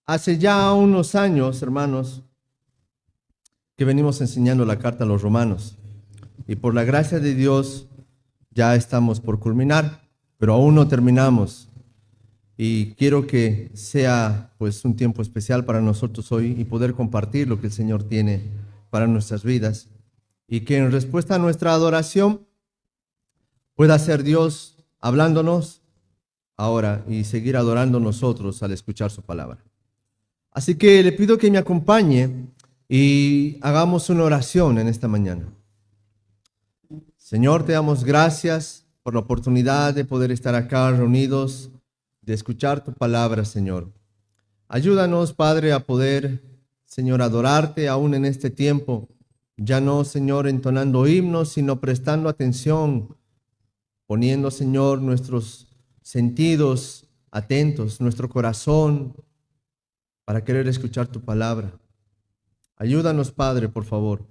Hace ya unos años, hermanos, que venimos enseñando la carta a los romanos. Y por la gracia de Dios ya estamos por culminar, pero aún no terminamos. Y quiero que sea pues un tiempo especial para nosotros hoy y poder compartir lo que el Señor tiene para nuestras vidas. Y que en respuesta a nuestra adoración pueda ser Dios hablándonos ahora y seguir adorando nosotros al escuchar su palabra. Así que le pido que me acompañe y hagamos una oración en esta mañana. Señor, te damos gracias por la oportunidad de poder estar acá reunidos, de escuchar tu palabra, Señor. Ayúdanos, Padre, a poder, Señor, adorarte aún en este tiempo. Ya no, Señor, entonando himnos, sino prestando atención, poniendo, Señor, nuestros sentidos atentos, nuestro corazón, para querer escuchar tu palabra. Ayúdanos, Padre, por favor.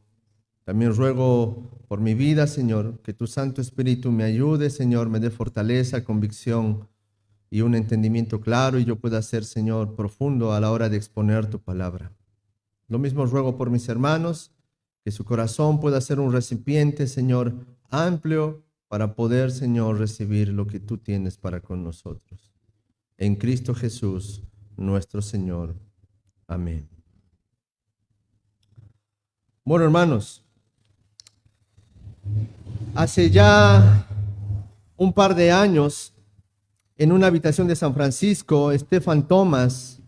También ruego por mi vida, Señor, que tu Santo Espíritu me ayude, Señor, me dé fortaleza, convicción y un entendimiento claro y yo pueda ser, Señor, profundo a la hora de exponer tu palabra. Lo mismo ruego por mis hermanos, que su corazón pueda ser un recipiente, Señor, amplio para poder, Señor, recibir lo que tú tienes para con nosotros. En Cristo Jesús, nuestro Señor. Amén. Bueno, hermanos, hace ya un par de años, en una habitación de San Francisco, Stefan Thomas,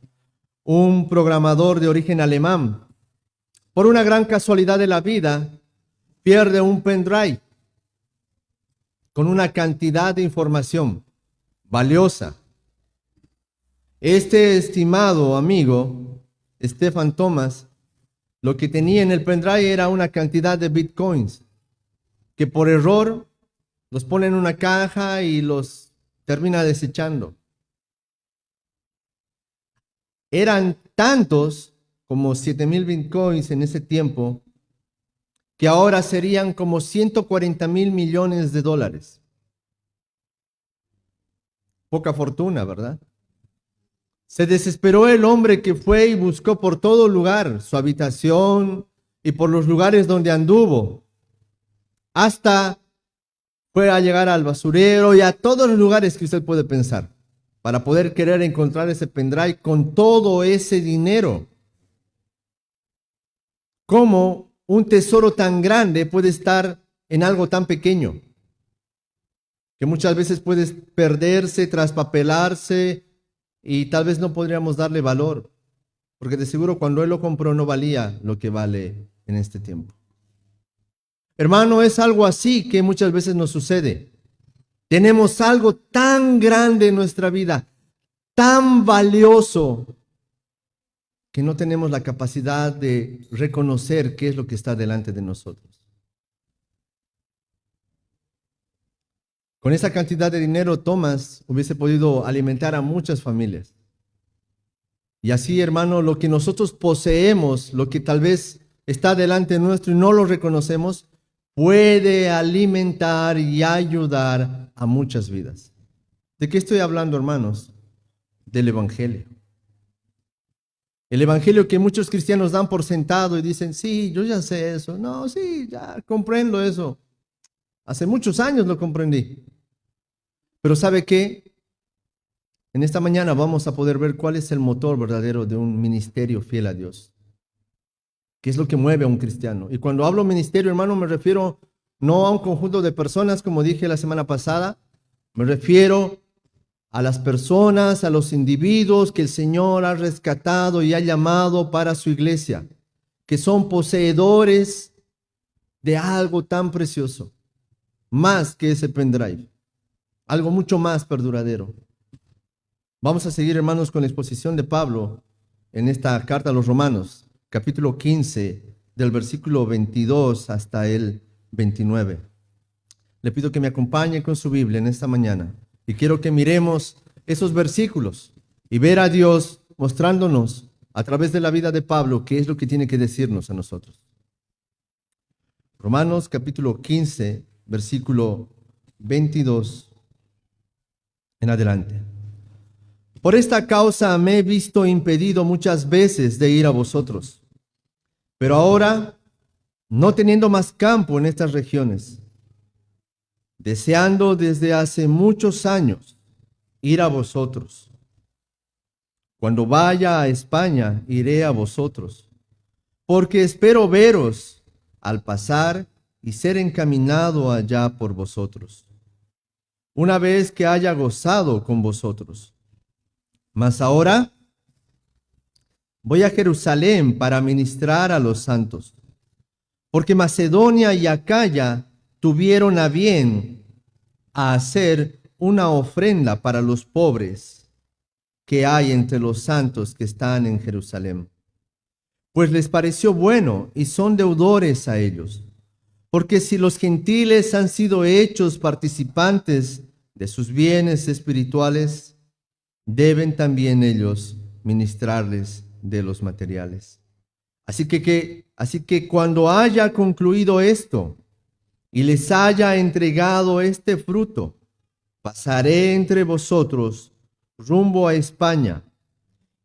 un programador de origen alemán, por una gran casualidad de la vida, pierde un pendrive con una cantidad de información valiosa. Este estimado amigo, Stefan Thomas, lo que tenía en el pendrive era una cantidad de bitcoins que por error los pone en una caja y los termina desechando. Eran tantos como 7,000 bitcoins en ese tiempo, que ahora serían como 140,000 millones de dólares. Poca fortuna, ¿verdad? Se desesperó el hombre que fue y buscó por todo lugar, su habitación y por los lugares donde anduvo, hasta fue a llegar al basurero y a todos los lugares que usted puede pensar, para poder querer encontrar ese pendrive con todo ese dinero. ¿Cómo un tesoro tan grande puede estar en algo tan pequeño? Que muchas veces puede perderse, traspapelarse y tal vez no podríamos darle valor, porque de seguro cuando él lo compró no valía lo que vale en este tiempo. Hermano, es algo así que muchas veces nos sucede. Tenemos algo tan grande en nuestra vida, tan valioso, que no tenemos la capacidad de reconocer qué es lo que está delante de nosotros. Con esa cantidad de dinero, Thomas hubiese podido alimentar a muchas familias. Y así, hermano, lo que nosotros poseemos, lo que tal vez está delante nuestro y no lo reconocemos, puede alimentar y ayudar a muchas vidas. ¿De qué estoy hablando, hermanos? Del Evangelio. El Evangelio que muchos cristianos dan por sentado y dicen, sí, yo ya sé eso. No, sí, ya comprendo eso. Hace muchos años lo comprendí. Pero ¿sabe qué? En esta mañana vamos a poder ver cuál es el motor verdadero de un ministerio fiel a Dios. ¿Qué es lo que mueve a un cristiano? Y cuando hablo ministerio, hermano, me refiero no a un conjunto de personas, como dije la semana pasada, me refiero a las personas, a los individuos que el Señor ha rescatado y ha llamado para su iglesia, que son poseedores de algo tan precioso, más que ese pendrive, algo mucho más perduradero. Vamos a seguir, hermanos, con la exposición de Pablo en esta carta a los Romanos, capítulo 15, del versículo 22 hasta el 29. Le pido que me acompañe con su Biblia en esta mañana y quiero que miremos esos versículos y ver a Dios mostrándonos a través de la vida de Pablo qué es lo que tiene que decirnos a nosotros. Romanos capítulo 15, versículo 22 en adelante. Por esta causa me he visto impedido muchas veces de ir a vosotros. Pero ahora, no teniendo más campo en estas regiones, deseando desde hace muchos años ir a vosotros. Cuando vaya a España, iré a vosotros, porque espero veros al pasar y ser encaminado allá por vosotros, una vez que haya gozado con vosotros. Mas ahora voy a Jerusalén para ministrar a los santos, porque Macedonia y Acaya tuvieron a bien a hacer una ofrenda para los pobres que hay entre los santos que están en Jerusalén. Pues les pareció bueno y son deudores a ellos, porque si los gentiles han sido hechos participantes de sus bienes espirituales, deben también ellos ministrarles de los materiales. Así que cuando haya concluido esto y les haya entregado este fruto, pasaré entre vosotros rumbo a España.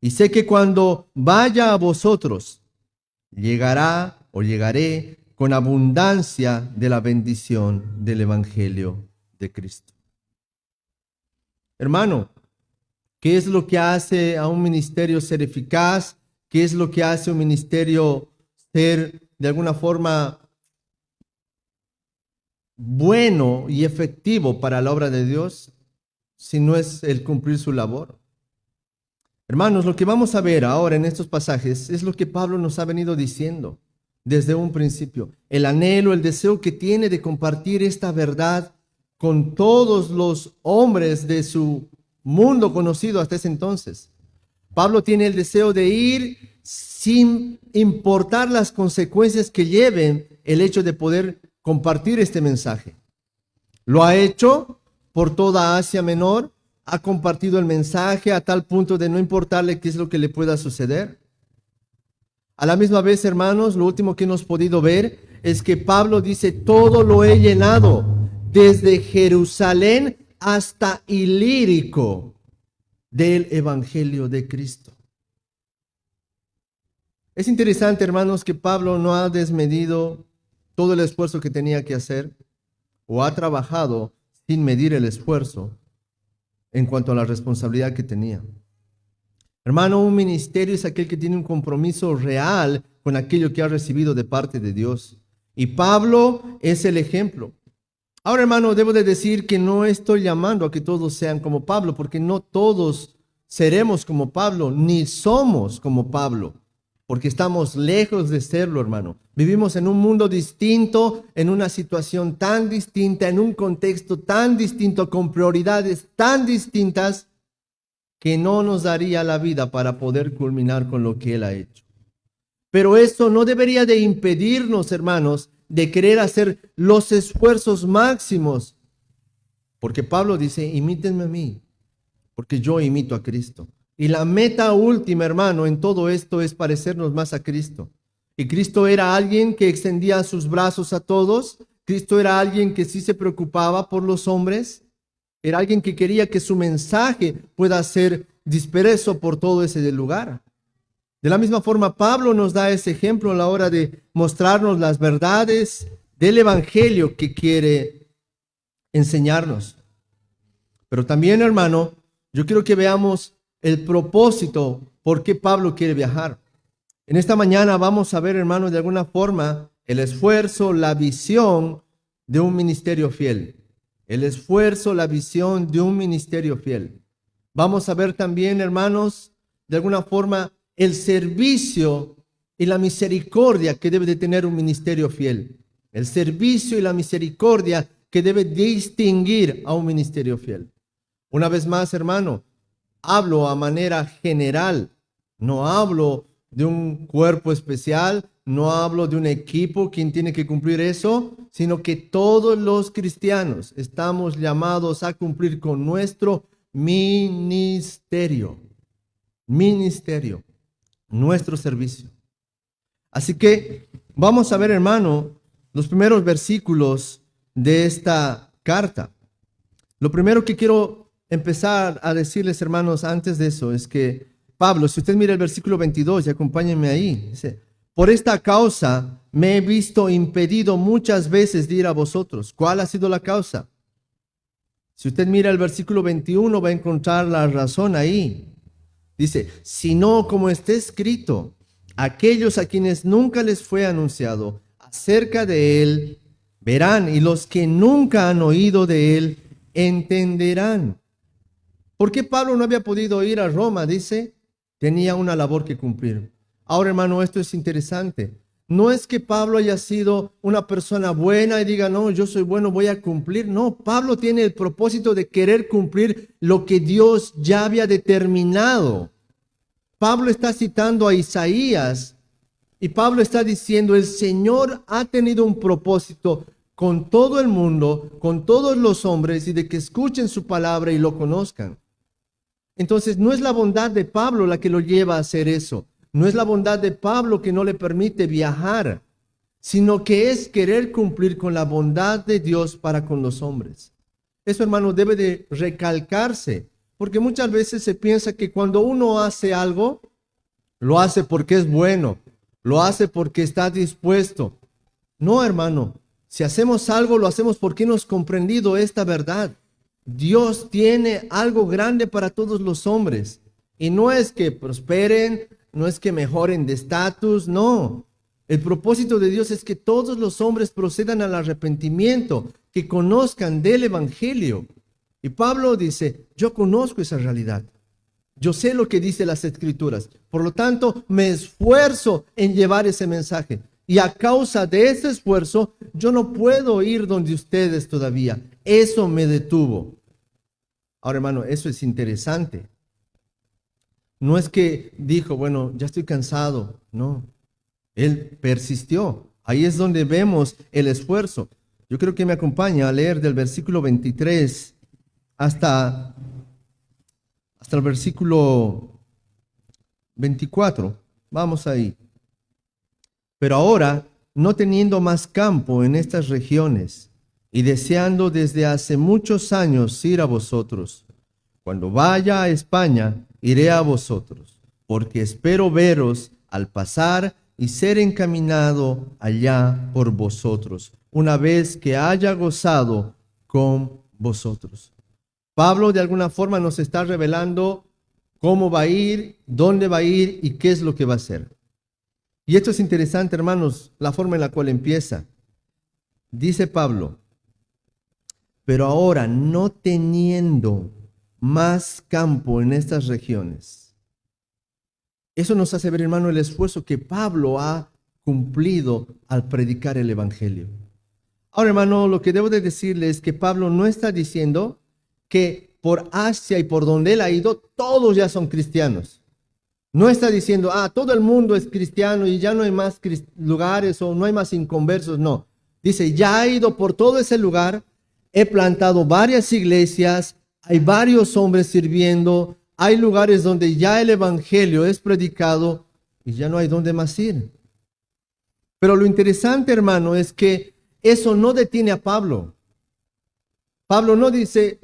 Y sé que cuando vaya a vosotros, llegaré con abundancia de la bendición del Evangelio de Cristo. Hermano, ¿qué es lo que hace a un ministerio ser eficaz? ¿Qué es lo que hace a un ministerio ser de alguna forma bueno y efectivo para la obra de Dios, si no es el cumplir su labor? Hermanos, lo que vamos a ver ahora en estos pasajes es lo que Pablo nos ha venido diciendo desde un principio. El anhelo, el deseo que tiene de compartir esta verdad con todos los hombres de su mundo conocido hasta ese entonces. Pablo tiene el deseo de ir sin importar las consecuencias que lleven el hecho de poder compartir este mensaje. Lo ha hecho por toda Asia Menor, ha compartido el mensaje a tal punto de no importarle qué es lo que le pueda suceder. A la misma vez, hermanos, lo último que hemos podido ver es que Pablo dice: todo lo he llenado, desde Jerusalén hasta Ilírico, del Evangelio de Cristo. Es interesante, hermanos, que Pablo no ha desmedido todo el esfuerzo que tenía que hacer, o ha trabajado sin medir el esfuerzo en cuanto a la responsabilidad que tenía. Hermano, un ministerio es aquel que tiene un compromiso real con aquello que ha recibido de parte de Dios. Y Pablo es el ejemplo. Ahora, hermano, debo de decir que no estoy llamando a que todos sean como Pablo, porque no todos seremos como Pablo, ni somos como Pablo, porque estamos lejos de serlo, hermano. Vivimos en un mundo distinto, en una situación tan distinta, en un contexto tan distinto, con prioridades tan distintas, que no nos daría la vida para poder culminar con lo que Él ha hecho. Pero eso no debería de impedirnos, hermanos, de querer hacer los esfuerzos máximos. Porque Pablo dice: imítenme a mí, porque yo imito a Cristo. Y la meta última, hermano, en todo esto es parecernos más a Cristo. Y Cristo era alguien que extendía sus brazos a todos. Cristo era alguien que sí se preocupaba por los hombres. Era alguien que quería que su mensaje pueda ser disperso por todo ese lugar. De la misma forma, Pablo nos da ese ejemplo a la hora de mostrarnos las verdades del Evangelio que quiere enseñarnos. Pero también, hermano, yo quiero que veamos el propósito por qué Pablo quiere viajar. En esta mañana vamos a ver, hermano, de alguna forma el esfuerzo, la visión de un ministerio fiel. El esfuerzo, la visión de un ministerio fiel. Vamos a ver también, hermanos, de alguna forma el servicio y la misericordia que debe de tener un ministerio fiel. El servicio y la misericordia que debe distinguir a un ministerio fiel. Una vez más, hermano, hablo a manera general. No hablo de un cuerpo especial, no hablo de un equipo quien tiene que cumplir eso, sino que todos los cristianos estamos llamados a cumplir con nuestro ministerio. Ministerio. Nuestro servicio. Así que vamos a ver, hermano, los primeros versículos de esta carta. Lo primero que quiero empezar a decirles, hermanos, antes de eso, es que Pablo, si usted mira el versículo 22 y acompáñenme ahí, dice, por esta causa me he visto impedido muchas veces de ir a vosotros. ¿Cuál ha sido la causa? Si usted mira el versículo 21 va a encontrar la razón ahí. Dice, sino como está escrito, aquellos a quienes nunca les fue anunciado acerca de él, verán, y los que nunca han oído de él, entenderán. ¿Por qué Pablo no había podido ir a Roma? Dice, tenía una labor que cumplir. Ahora, hermano, esto es interesante. No es que Pablo haya sido una persona buena y diga, no, yo soy bueno, voy a cumplir. No, Pablo tiene el propósito de querer cumplir lo que Dios ya había determinado. Pablo está citando a Isaías y Pablo está diciendo, el Señor ha tenido un propósito con todo el mundo, con todos los hombres, y de que escuchen su palabra y lo conozcan. Entonces, no es la bondad de Pablo la que lo lleva a hacer eso. No es la bondad de Pablo que no le permite viajar, sino que es querer cumplir con la bondad de Dios para con los hombres. Eso, hermano, debe de recalcarse, porque muchas veces se piensa que cuando uno hace algo, lo hace porque es bueno, lo hace porque está dispuesto. No, hermano, si hacemos algo, lo hacemos porque hemos comprendido esta verdad. Dios tiene algo grande para todos los hombres. Y no es que prosperen, no es que mejoren de estatus, no. El propósito de Dios es que todos los hombres procedan al arrepentimiento, que conozcan del Evangelio. Y Pablo dice, yo conozco esa realidad. Yo sé lo que dice las Escrituras. Por lo tanto, me esfuerzo en llevar ese mensaje. Y a causa de ese esfuerzo, yo no puedo ir donde ustedes todavía. Eso me detuvo. Ahora, hermano, eso es interesante. No es que dijo, bueno, ya estoy cansado. No, él persistió. Ahí es donde vemos el esfuerzo. Yo creo que me acompaña a leer del versículo 23 hasta el versículo 24. Vamos ahí. Pero ahora, no teniendo más campo en estas regiones y deseando desde hace muchos años ir a vosotros, cuando vaya a España, iré a vosotros, porque espero veros al pasar y ser encaminado allá por vosotros, una vez que haya gozado con vosotros. Pablo de alguna forma nos está revelando cómo va a ir, dónde va a ir y qué es lo que va a hacer. Y esto es interesante, hermanos, la forma en la cual empieza. Dice Pablo, pero ahora no teniendo más campo en estas regiones. Eso nos hace ver, hermano, el esfuerzo que Pablo ha cumplido al predicar el Evangelio. Ahora, hermano, lo que debo de decirle es que Pablo no está diciendo que por Asia y por donde él ha ido, todos ya son cristianos. No está diciendo, todo el mundo es cristiano y ya no hay más lugares o no hay más inconversos. No, dice, ya he ido por todo ese lugar, he plantado varias iglesias, hay varios hombres sirviendo, hay lugares donde ya el evangelio es predicado y ya no hay dónde más ir. Pero lo interesante, hermano, es que eso no detiene a Pablo. Pablo no dice,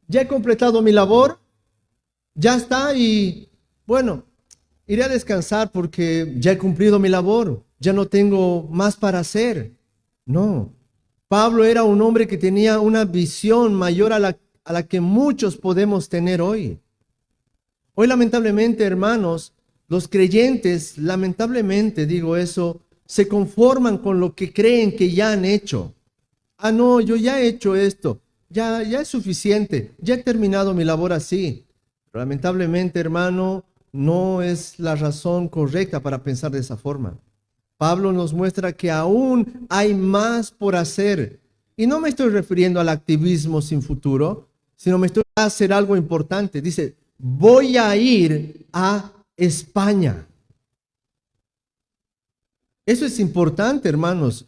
ya he completado mi labor, ya está y bueno, iré a descansar porque ya he cumplido mi labor, ya no tengo más para hacer. No, Pablo era un hombre que tenía una visión mayor a la que muchos podemos tener hoy. Hoy, lamentablemente, hermanos, los creyentes, lamentablemente digo eso, se conforman con lo que creen que ya han hecho. No, yo ya he hecho esto, ya es suficiente, ya he terminado mi labor así. Pero lamentablemente, hermano, no es la razón correcta para pensar de esa forma. Pablo nos muestra que aún hay más por hacer. Y no me estoy refiriendo al activismo sin futuro, sino me estoy a hacer algo importante. Dice, voy a ir a España. Eso es importante, hermanos.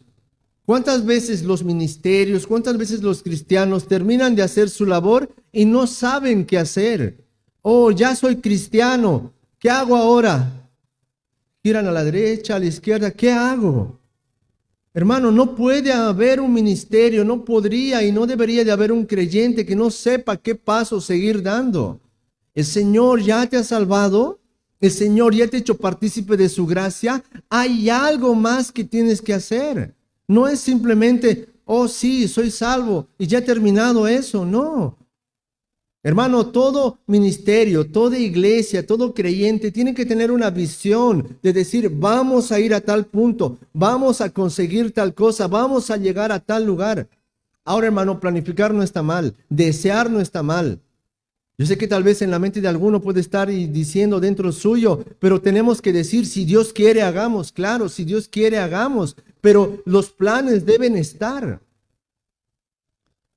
¿Cuántas veces los ministerios, cuántas veces los cristianos terminan de hacer su labor y no saben qué hacer? Ya soy cristiano, ¿qué hago ahora? Giran a la derecha, a la izquierda, ¿qué hago? Hermano, no puede haber un ministerio, no podría y no debería de haber un creyente que no sepa qué paso seguir dando. El Señor ya te ha salvado, el Señor ya te ha hecho partícipe de su gracia. Hay algo más que tienes que hacer. No es simplemente, oh sí, soy salvo y ya he terminado eso. No. Hermano, todo ministerio, toda iglesia, todo creyente tiene que tener una visión de decir, vamos a ir a tal punto, vamos a conseguir tal cosa, vamos a llegar a tal lugar. Ahora, hermano, planificar no está mal, desear no está mal. Yo sé que tal vez en la mente de alguno puede estar diciendo dentro suyo, pero tenemos que decir, si Dios quiere, hagamos. Claro, si Dios quiere, hagamos, pero los planes deben estar.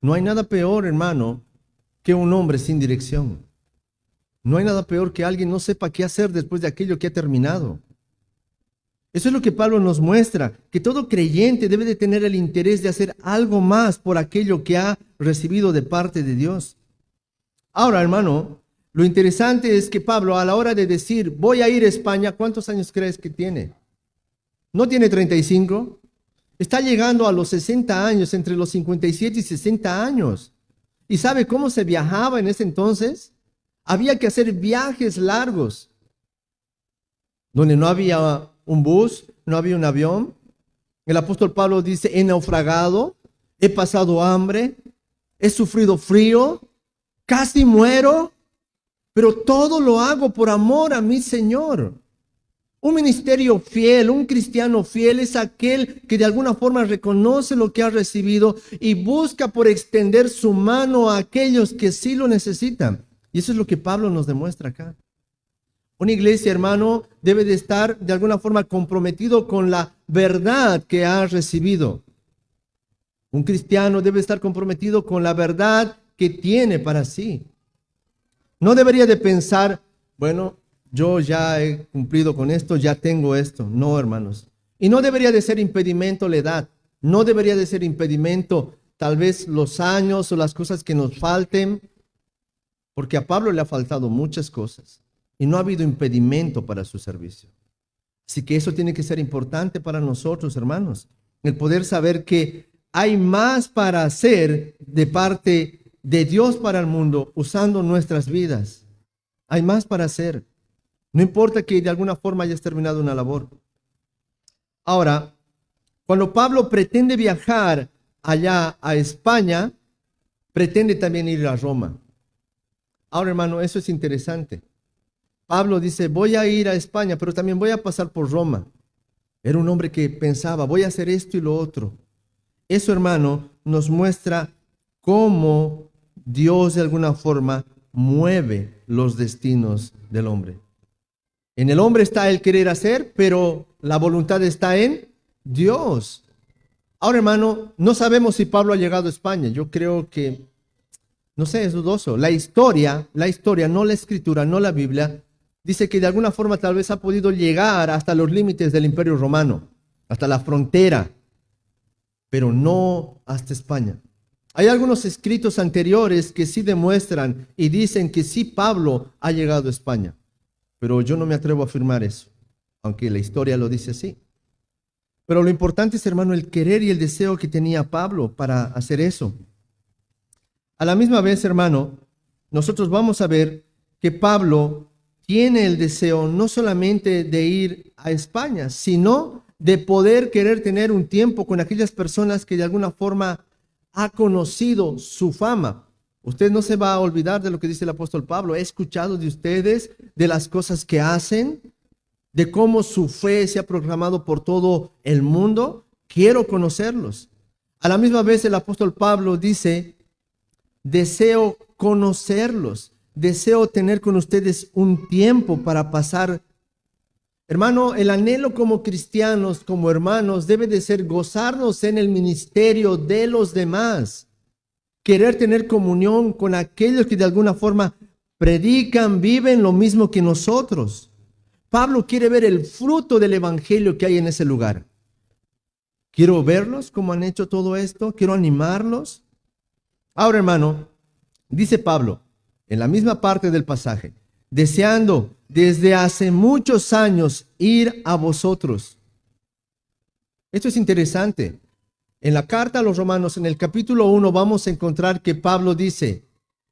No hay nada peor, hermano, que un hombre sin dirección. No hay nada peor que alguien no sepa qué hacer después de aquello que ha terminado. Eso es lo que Pablo nos muestra, que todo creyente debe de tener el interés de hacer algo más por aquello que ha recibido de parte de Dios. Ahora, hermano, lo interesante es que Pablo, a la hora de decir, voy a ir a España, ¿cuántos años crees que tiene? ¿No tiene 35? Está llegando a los 60 años, entre los 57 y 60 años. ¿Y sabe cómo se viajaba en ese entonces? Había que hacer viajes largos, donde no había un bus, no había un avión. El apóstol Pablo dice, he naufragado, he pasado hambre, he sufrido frío, casi muero, pero todo lo hago por amor a mi Señor. Un ministerio fiel, un cristiano fiel es aquel que de alguna forma reconoce lo que ha recibido y busca por extender su mano a aquellos que sí lo necesitan. Y eso es lo que Pablo nos demuestra acá. Una iglesia, hermano, debe de estar de alguna forma comprometido con la verdad que ha recibido. Un cristiano debe estar comprometido con la verdad que tiene para sí. No debería de pensar, bueno, yo ya he cumplido con esto, ya tengo esto. No, hermanos. Y no debería de ser impedimento la edad. No debería de ser impedimento tal vez los años o las cosas que nos falten. Porque a Pablo le ha faltado muchas cosas. Y no ha habido impedimento para su servicio. Así que eso tiene que ser importante para nosotros, hermanos. El poder saber que hay más para hacer de parte de Dios para el mundo usando nuestras vidas. Hay más para hacer. No importa que de alguna forma hayas terminado una labor. Ahora, cuando Pablo pretende viajar allá a España, pretende también ir a Roma. Ahora, hermano, eso es interesante. Pablo dice, voy a ir a España, pero también voy a pasar por Roma. Era un hombre que pensaba, voy a hacer esto y lo otro. Eso, hermano, nos muestra cómo Dios de alguna forma mueve los destinos del hombre. En el hombre está el querer hacer, pero la voluntad está en Dios. Ahora, hermano, no sabemos si Pablo ha llegado a España. Yo creo que, no sé, es dudoso. La historia, no la escritura, no la Biblia, dice que de alguna forma tal vez ha podido llegar hasta los límites del Imperio Romano, hasta la frontera, pero no hasta España. Hay algunos escritos anteriores que sí demuestran y dicen que sí Pablo ha llegado a España. Pero yo no me atrevo a afirmar eso, aunque la historia lo dice así. Pero lo importante es, hermano, el querer y el deseo que tenía Pablo para hacer eso. A la misma vez, hermano, nosotros vamos a ver que Pablo tiene el deseo no solamente de ir a España, sino de poder querer tener un tiempo con aquellas personas que de alguna forma ha conocido su fama. Usted no se va a olvidar de lo que dice el apóstol Pablo. He escuchado de ustedes, de las cosas que hacen, de cómo su fe se ha proclamado por todo el mundo. Quiero conocerlos. A la misma vez el apóstol Pablo dice, deseo conocerlos, deseo tener con ustedes un tiempo para pasar. Hermano, el anhelo como cristianos, como hermanos, debe de ser gozarnos en el ministerio de los demás. Querer tener comunión con aquellos que de alguna forma predican, viven lo mismo que nosotros. Pablo quiere ver el fruto del evangelio que hay en ese lugar. Quiero verlos como han hecho todo esto, quiero animarlos. Ahora, hermano, dice Pablo en la misma parte del pasaje, deseando desde hace muchos años ir a vosotros. Esto es interesante. En la carta a los Romanos, en el capítulo 1, vamos a encontrar que Pablo dice,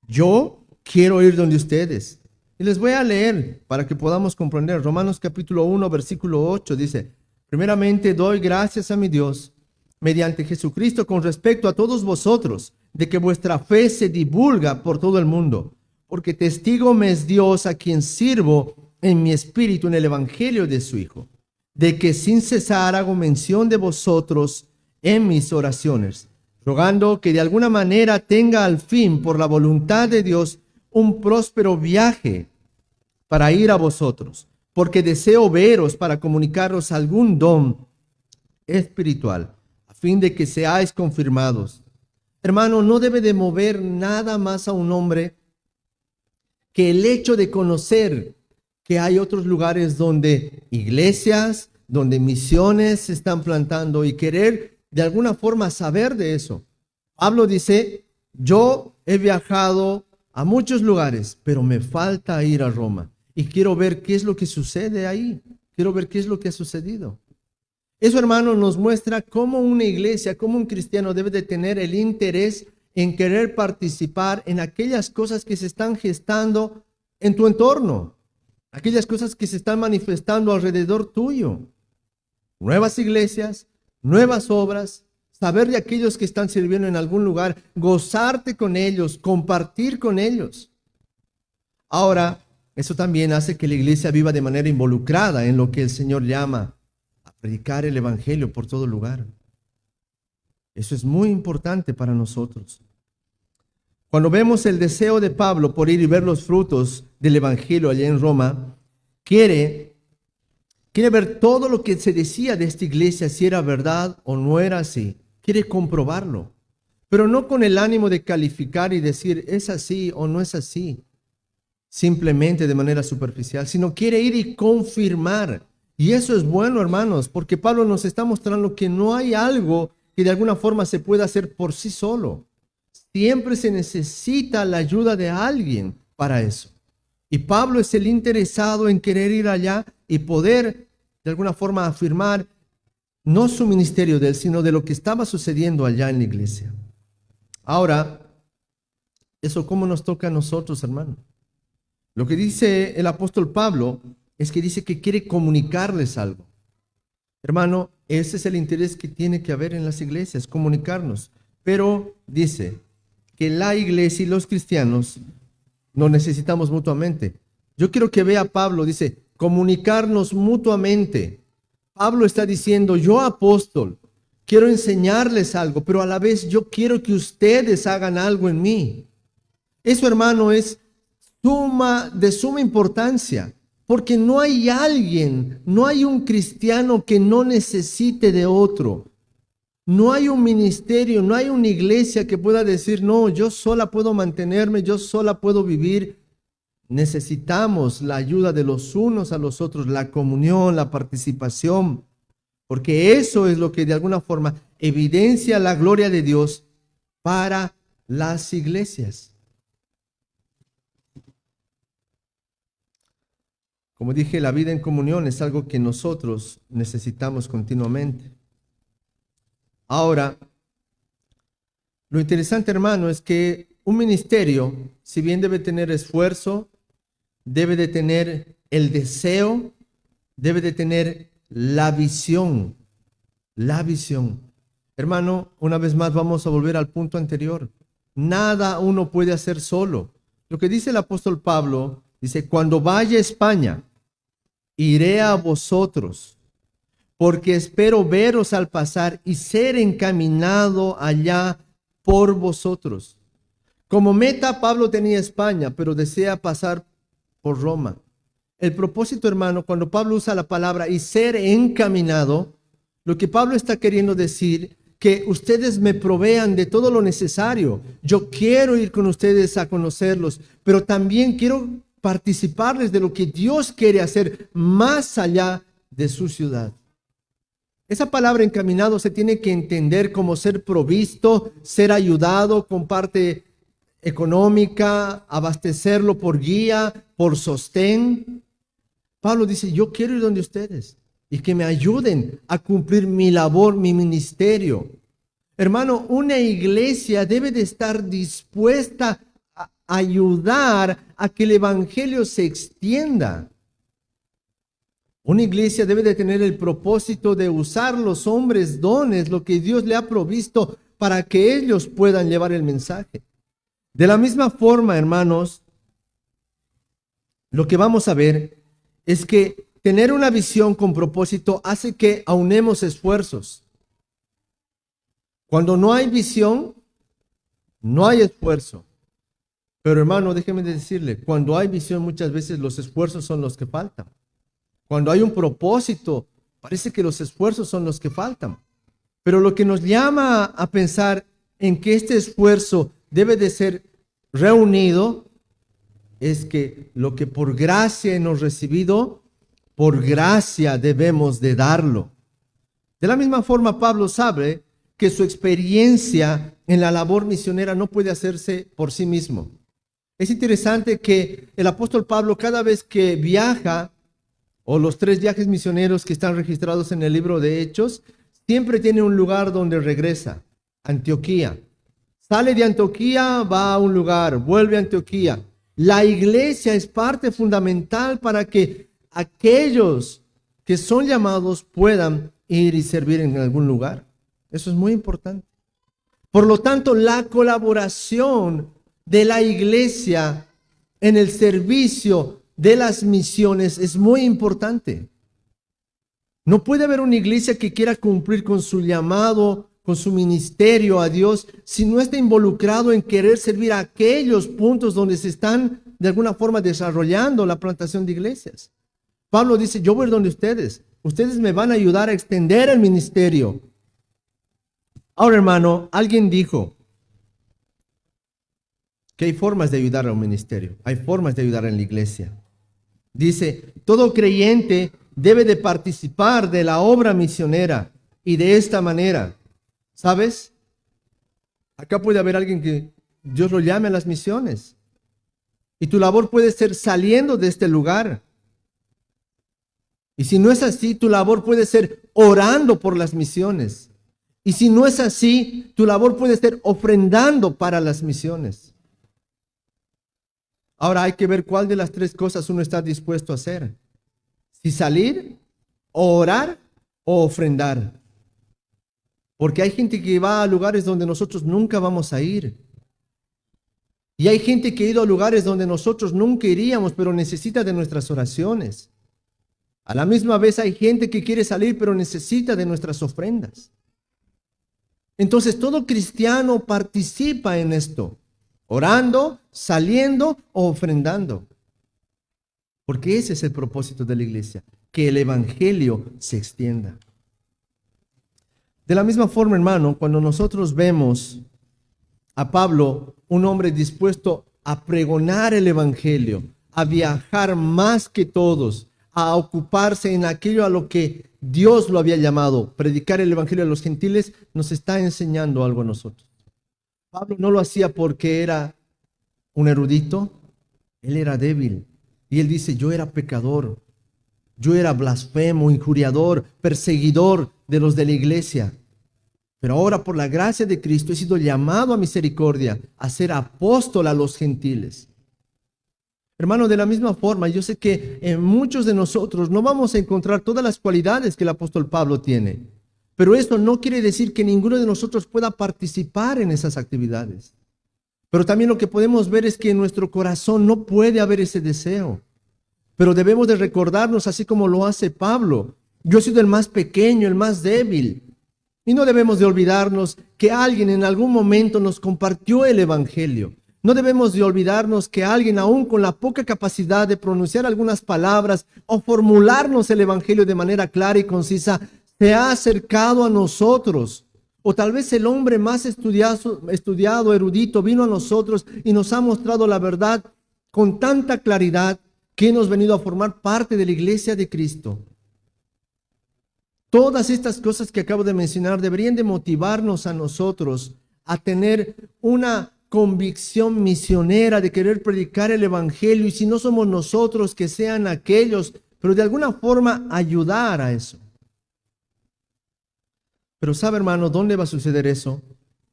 yo quiero ir donde ustedes. Y les voy a leer para que podamos comprender. Romanos capítulo 1, versículo 8 dice, primeramente doy gracias a mi Dios mediante Jesucristo con respecto a todos vosotros, de que vuestra fe se divulga por todo el mundo, porque testigo me es Dios a quien sirvo en mi espíritu en el evangelio de su Hijo, de que sin cesar hago mención de vosotros en mis oraciones, rogando que de alguna manera tenga al fin, por la voluntad de Dios, un próspero viaje para ir a vosotros, porque deseo veros para comunicaros algún don espiritual, a fin de que seáis confirmados. Hermano, no debe de mover nada más a un hombre que el hecho de conocer que hay otros lugares donde iglesias, donde misiones se están plantando y querer de alguna forma saber de eso. Pablo dice, yo he viajado a muchos lugares, pero me falta ir a Roma y quiero ver qué es lo que sucede ahí. Quiero ver qué es lo que ha sucedido. Eso, hermano, nos muestra cómo una iglesia, cómo un cristiano debe de tener el interés en querer participar en aquellas cosas que se están gestando en tu entorno, aquellas cosas que se están manifestando alrededor tuyo. Nuevas iglesias, nuevas obras, saber de aquellos que están sirviendo en algún lugar, gozarte con ellos, compartir con ellos. Ahora, eso también hace que la iglesia viva de manera involucrada en lo que el Señor llama a predicar el evangelio por todo lugar. Eso es muy importante para nosotros. Cuando vemos el deseo de Pablo por ir y ver los frutos del evangelio allá en Roma, quiere ver todo lo que se decía de esta iglesia, si era verdad o no era así. Quiere comprobarlo, pero no con el ánimo de calificar y decir es así o no es así, simplemente de manera superficial, sino quiere ir y confirmar. Y eso es bueno, hermanos, porque Pablo nos está mostrando que no hay algo que de alguna forma se pueda hacer por sí solo. Siempre se necesita la ayuda de alguien para eso. Y Pablo es el interesado en querer ir allá y poder de alguna forma afirmar no su ministerio de él, sino de lo que estaba sucediendo allá en la iglesia. Ahora, ¿eso cómo nos toca a nosotros, hermano? Lo que dice el apóstol Pablo es que dice que quiere comunicarles algo. Hermano, ese es el interés que tiene que haber en las iglesias, comunicarnos. Pero dice que la iglesia y los cristianos nos necesitamos mutuamente. Yo quiero que vea Pablo, dice, comunicarnos mutuamente. Pablo está diciendo, yo apóstol, quiero enseñarles algo, pero a la vez yo quiero que ustedes hagan algo en mí. Eso, hermano, es de suma importancia, porque no hay alguien, no hay un cristiano que no necesite de otro. No hay un ministerio, no hay una iglesia que pueda decir, no, yo sola puedo mantenerme, yo sola puedo vivir. Necesitamos la ayuda de los unos a los otros, la comunión, la participación, porque eso es lo que de alguna forma evidencia la gloria de Dios para las iglesias. Como dije, la vida en comunión es algo que nosotros necesitamos continuamente. Ahora, lo interesante, hermano, es que un ministerio, si bien debe tener esfuerzo, debe de tener el deseo, debe de tener la visión. La visión. Hermano, una vez más vamos a volver al punto anterior. Nada uno puede hacer solo. Lo que dice el apóstol Pablo, dice, cuando vaya a España, iré a vosotros, porque espero veros al pasar y ser encaminado allá por vosotros. Como meta, Pablo tenía España, pero desea pasar por Roma. El propósito, hermano, cuando Pablo usa la palabra y ser encaminado, lo que Pablo está queriendo decir, que ustedes me provean de todo lo necesario. Yo quiero ir con ustedes a conocerlos, pero también quiero participarles de lo que Dios quiere hacer más allá de su ciudad. Esa palabra encaminado se tiene que entender como ser provisto, ser ayudado con parte económica, abastecerlo por guía, por sostén. Pablo dice, yo quiero ir donde ustedes. y que me ayuden a cumplir mi labor, mi ministerio. Hermano, una iglesia debe de estar dispuesta a ayudar a que el evangelio se extienda. Una iglesia debe de tener el propósito de usar los hombres dones, lo que Dios le ha provisto para que ellos puedan llevar el mensaje. De la misma forma, hermanos, lo que vamos a ver es que tener una visión con propósito hace que aunemos esfuerzos. Cuando no hay visión, no hay esfuerzo. Pero hermano, déjeme decirle, cuando hay visión muchas veces los esfuerzos son los que faltan. Cuando hay un propósito, parece que los esfuerzos son los que faltan. Pero lo que nos llama a pensar en que este esfuerzo debe de ser reunido es que lo que por gracia hemos recibido, por gracia debemos de darlo. De la misma forma, Pablo sabe que su experiencia en la labor misionera no puede hacerse por sí mismo. Es interesante que el apóstol Pablo, cada vez que viaja, o los 3 viajes misioneros que están registrados en el libro de Hechos, siempre tiene un lugar donde regresa, Antioquía. Sale de Antioquía, va a un lugar, vuelve a Antioquía. La iglesia es parte fundamental para que aquellos que son llamados puedan ir y servir en algún lugar. Eso es muy importante. Por lo tanto, la colaboración de la iglesia en el servicio de las misiones es muy importante. No puede haber una iglesia que quiera cumplir con su llamado, con su ministerio a Dios, si no está involucrado en querer servir a aquellos puntos donde se están de alguna forma desarrollando la plantación de iglesias. Pablo dice, yo voy donde ustedes me van a ayudar a extender el ministerio. Ahora, hermano, alguien dijo que hay formas de ayudar a un ministerio, hay formas de ayudar en la iglesia. Dice, todo creyente debe de participar de la obra misionera y de esta manera, ¿sabes? Acá puede haber alguien que Dios lo llame a las misiones y tu labor puede ser saliendo de este lugar. Y si no es así, tu labor puede ser orando por las misiones. Y si no es así, tu labor puede ser ofrendando para las misiones. Ahora hay que ver cuál de las 3 cosas uno está dispuesto a hacer. Si salir, o orar, o ofrendar. Porque hay gente que va a lugares donde nosotros nunca vamos a ir. Y hay gente que ha ido a lugares donde nosotros nunca iríamos, pero necesita de nuestras oraciones. A la misma vez hay gente que quiere salir, pero necesita de nuestras ofrendas. Entonces todo cristiano participa en esto. Orando, saliendo o ofrendando. Porque ese es el propósito de la iglesia, que el evangelio se extienda. De la misma forma, hermano, cuando nosotros vemos a Pablo, un hombre dispuesto a pregonar el evangelio, a viajar más que todos, a ocuparse en aquello a lo que Dios lo había llamado, predicar el evangelio a los gentiles, nos está enseñando algo a nosotros. Pablo no lo hacía porque era un erudito, él era débil. Y él dice, yo era pecador, yo era blasfemo, injuriador, perseguidor de los de la iglesia. Pero ahora por la gracia de Cristo he sido llamado a misericordia, a ser apóstol a los gentiles. Hermano, de la misma forma, yo sé que en muchos de nosotros no vamos a encontrar todas las cualidades que el apóstol Pablo tiene. Pero esto no quiere decir que ninguno de nosotros pueda participar en esas actividades. Pero también lo que podemos ver es que en nuestro corazón no puede haber ese deseo. Pero debemos de recordarnos, así como lo hace Pablo, yo he sido el más pequeño, el más débil. Y no debemos de olvidarnos que alguien en algún momento nos compartió el evangelio. No debemos de olvidarnos que alguien, aún con la poca capacidad de pronunciar algunas palabras o formularnos el evangelio de manera clara y concisa, se ha acercado a nosotros. O tal vez el hombre más estudiado, erudito, vino a nosotros y nos ha mostrado la verdad con tanta claridad que hemos venido a formar parte de la iglesia de Cristo. Todas estas cosas que acabo de mencionar deberían de motivarnos a nosotros a tener una convicción misionera de querer predicar el evangelio, y si no somos nosotros, que sean aquellos pero de alguna forma ayudar a eso. Pero ¿sabe, hermano, dónde va a suceder eso?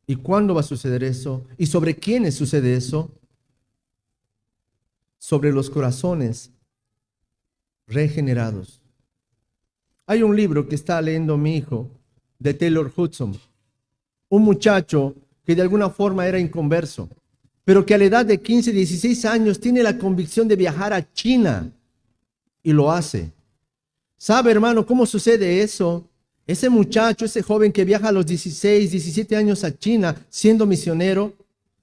¿Y cuándo va a suceder eso? ¿Y sobre quiénes sucede eso? Sobre los corazones regenerados. Hay un libro que está leyendo mi hijo, de Taylor Hudson, un muchacho que de alguna forma era inconverso, pero que a la edad de 15, 16 años tiene la convicción de viajar a China y lo hace. ¿Sabe, hermano, cómo sucede eso? Ese muchacho, ese joven que viaja a los 16, 17 años a China siendo misionero,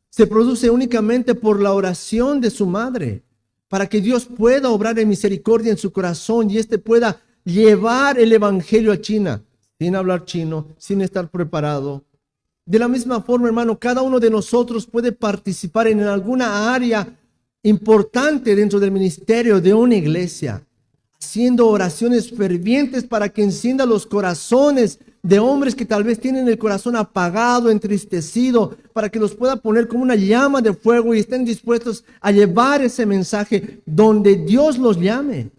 se produce únicamente por la oración de su madre, para que Dios pueda obrar en misericordia en su corazón y éste pueda llevar el evangelio a China, sin hablar chino, sin estar preparado. De la misma forma, hermano, cada uno de nosotros puede participar en alguna área importante dentro del ministerio de una iglesia, haciendo oraciones fervientes para que encienda los corazones de hombres que tal vez tienen el corazón apagado, entristecido, para que los pueda poner como una llama de fuego y estén dispuestos a llevar ese mensaje donde Dios los llame.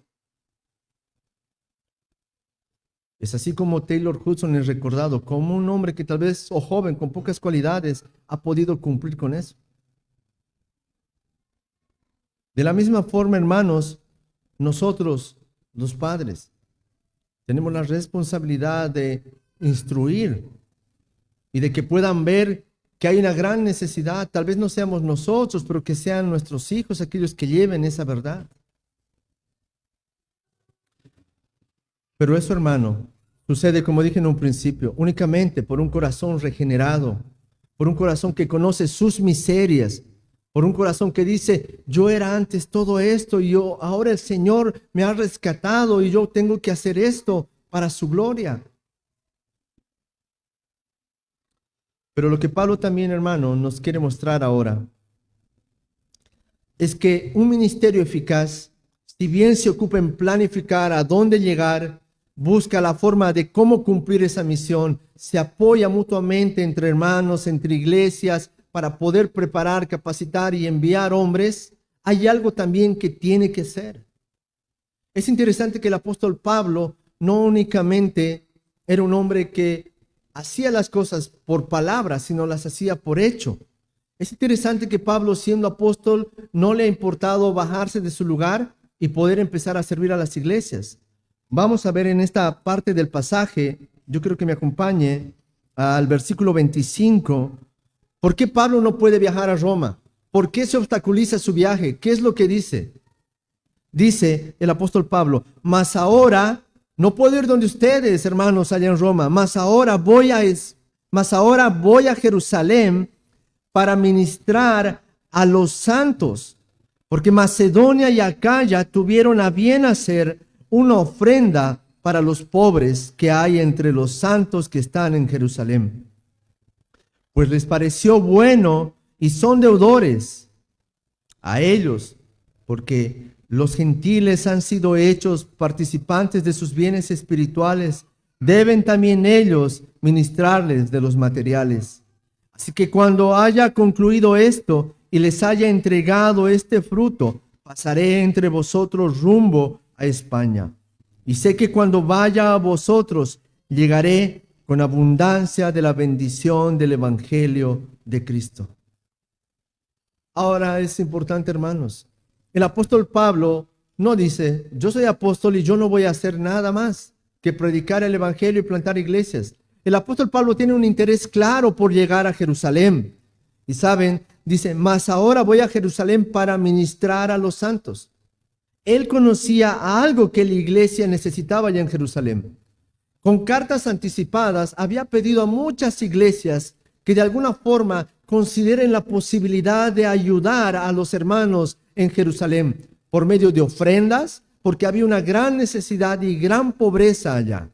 Es así como Taylor Hudson es recordado como un hombre que tal vez, o joven, con pocas cualidades, ha podido cumplir con eso. De la misma forma, hermanos, nosotros, los padres, tenemos la responsabilidad de instruir y de que puedan ver que hay una gran necesidad. Tal vez no seamos nosotros, pero que sean nuestros hijos aquellos que lleven esa verdad. Pero eso, hermano, sucede, como dije en un principio, únicamente por un corazón regenerado, por un corazón que conoce sus miserias, por un corazón que dice, yo era antes todo esto y ahora el Señor me ha rescatado y yo tengo que hacer esto para su gloria. Pero lo que Pablo también, hermano, nos quiere mostrar ahora es que un ministerio eficaz, si bien se ocupa en planificar a dónde llegar, busca la forma de cómo cumplir esa misión, se apoya mutuamente entre hermanos, entre iglesias, para poder preparar, capacitar y enviar hombres, hay algo también que tiene que ser. Es interesante que el apóstol Pablo no únicamente era un hombre que hacía las cosas por palabras, sino las hacía por hecho. Es interesante que Pablo, siendo apóstol, no le ha importado bajarse de su lugar y poder empezar a servir a las iglesias. Vamos a ver en esta parte del pasaje, yo creo que me acompañe al versículo 25, ¿por qué Pablo no puede viajar a Roma? ¿Por qué se obstaculiza su viaje? ¿Qué es lo que dice? Dice el apóstol Pablo, mas ahora no puedo ir donde ustedes, hermanos, allá en Roma, mas ahora voy a Jerusalén para ministrar a los santos, porque Macedonia y Acaya tuvieron a bien hacer una ofrenda para los pobres que hay entre los santos que están en Jerusalén. Pues les pareció bueno y son deudores a ellos, porque los gentiles han sido hechos participantes de sus bienes espirituales. Deben también ellos ministrarles de los materiales. Así que cuando haya concluido esto y les haya entregado este fruto, pasaré entre vosotros rumbo a España. Y sé que cuando vaya a vosotros, llegaré con abundancia de la bendición del Evangelio de Cristo. Ahora es importante, hermanos, el apóstol Pablo no dice, yo soy apóstol y yo no voy a hacer nada más que predicar el Evangelio y plantar iglesias. El apóstol Pablo tiene un interés claro por llegar a Jerusalén. Y saben, dice, mas ahora voy a Jerusalén para ministrar a los santos. Él conocía algo que la iglesia necesitaba ya en Jerusalén. Con cartas anticipadas había pedido a muchas iglesias que de alguna forma consideren la posibilidad de ayudar a los hermanos en Jerusalén por medio de ofrendas, porque había una gran necesidad y gran pobreza allá.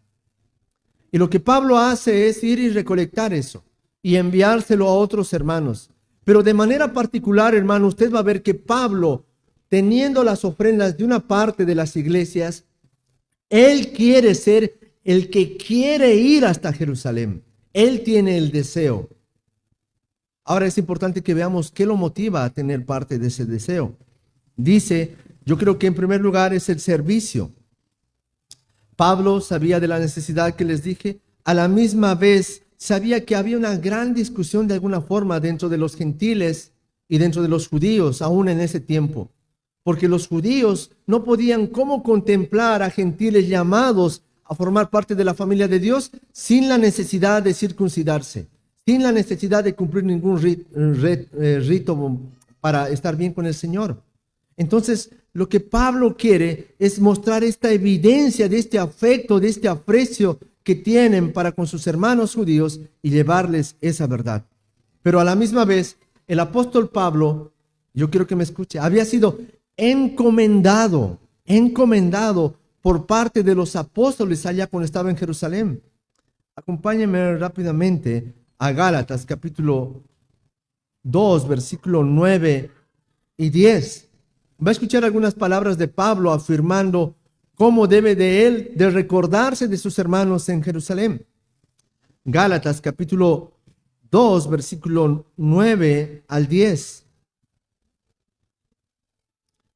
Y lo que Pablo hace es ir y recolectar eso y enviárselo a otros hermanos. Pero de manera particular, hermano, usted va a ver que Pablo, teniendo las ofrendas de una parte de las iglesias, él quiere ser el que quiere ir hasta Jerusalén. Él tiene el deseo. Ahora es importante que veamos qué lo motiva a tener parte de ese deseo. Dice, yo creo que en primer lugar es el servicio. Pablo sabía de la necesidad que les dije. A la misma vez sabía que había una gran discusión de alguna forma dentro de los gentiles y dentro de los judíos, aún en ese tiempo. Porque los judíos no podían cómo contemplar a gentiles llamados a formar parte de la familia de Dios sin la necesidad de circuncidarse, sin la necesidad de cumplir ningún rito para estar bien con el Señor. Entonces, lo que Pablo quiere es mostrar esta evidencia de este afecto, de este aprecio que tienen para con sus hermanos judíos y llevarles esa verdad. Pero a la misma vez, el apóstol Pablo, yo quiero que me escuche, había sido encomendado por parte de los apóstoles allá cuando estaba en Jerusalén. Acompáñenme rápidamente a Gálatas capítulo 2, versículo 9 y 10. Va a escuchar algunas palabras de Pablo afirmando cómo debe de él de recordarse de sus hermanos en Jerusalén. Gálatas capítulo 2, versículo 9 al 10.